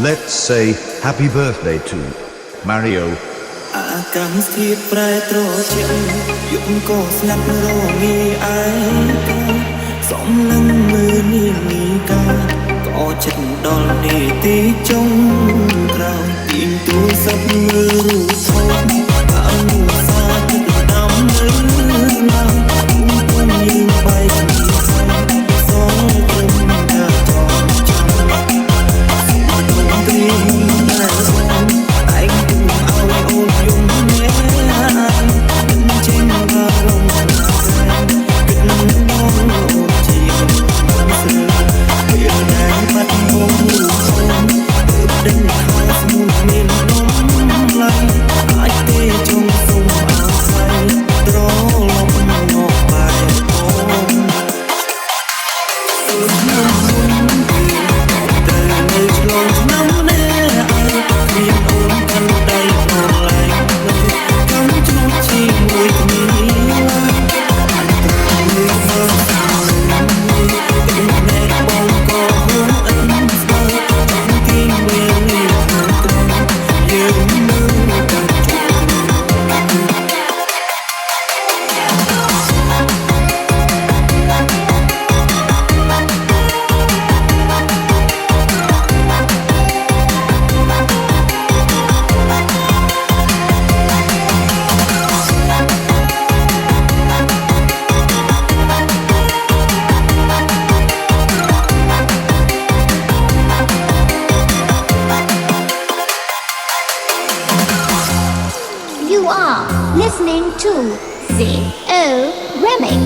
let's say happy birthday to Mario អាកាសធាតុប្រែត្រជាយប់ក៏ស្ងាត់រងាឯកាសំឡឹងមើលនាងនីកាក៏ចិត្តដល់នីតិចុងក្រោយពីទូរស័ព្ទមើលរូបថតអនុសាសន៍ទឹកដាំមើលឡើងគុំយើងបែកគ្នាសងព្រមថាចង់ចាំព្រៀងតែសងតែងគុំឲ្យអូនយំនេះមិនចេញមករំខានគិតមកអូនជាមិនស្រើពេលដែលបាត់បង់រូបអូនដឹងថាស្មុនមាននំឡៃអាចទេចង់សុំអោស័យត្រឡប់មកបែបអូនតែនៅឆ្លងឆ្នាំនេះមានអូនកាន់ដៃផងឡើងកំជួបជាមួយគ្នាYou are listening to ZL Remix.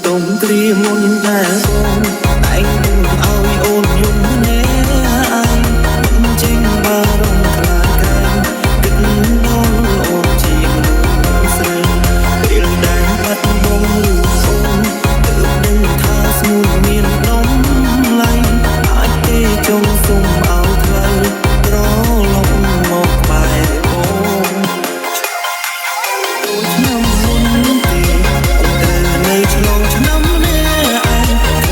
Tông kia muôn vẻ con anh đừng ao ôn nhung nhé ai vẫn trên ba đông là cánh đứt non ôn chìm rơi biển đánh bắt bóng lưu sông tự đừng tha xuống miền nóng lạnh ai tê trong sông áo thay đó lòng một bài ôm năm hôn tình từ nơi lòng năm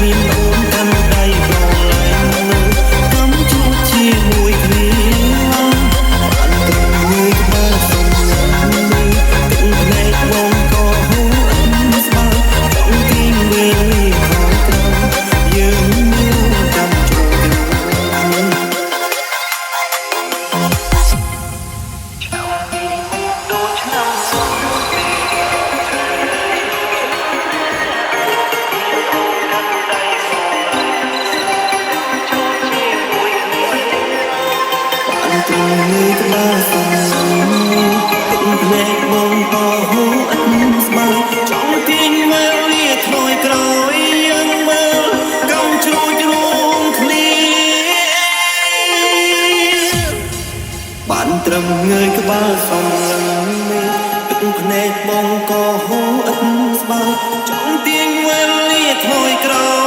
មានអូនកាន់ដៃបងឡើងកំជួបជាមួយគ្នាបានត្រឹមមួយក្បាលសុំទឹកភ្នែកបងក៏ហូរអិនស្បើចង់ទីមានខាងក្រៅយើងមានចាំជួបដូចឆ្នាំសុំtừ người ta ba phần từng ngày bông to hú ẩn ba trong tiếng mơ lia thôi cõi yên mơ công trôi luôn kia bạn trầm người ta ba phần từng ngày bông to hú ẩn ba trong tiếng mơ lia thôi cõi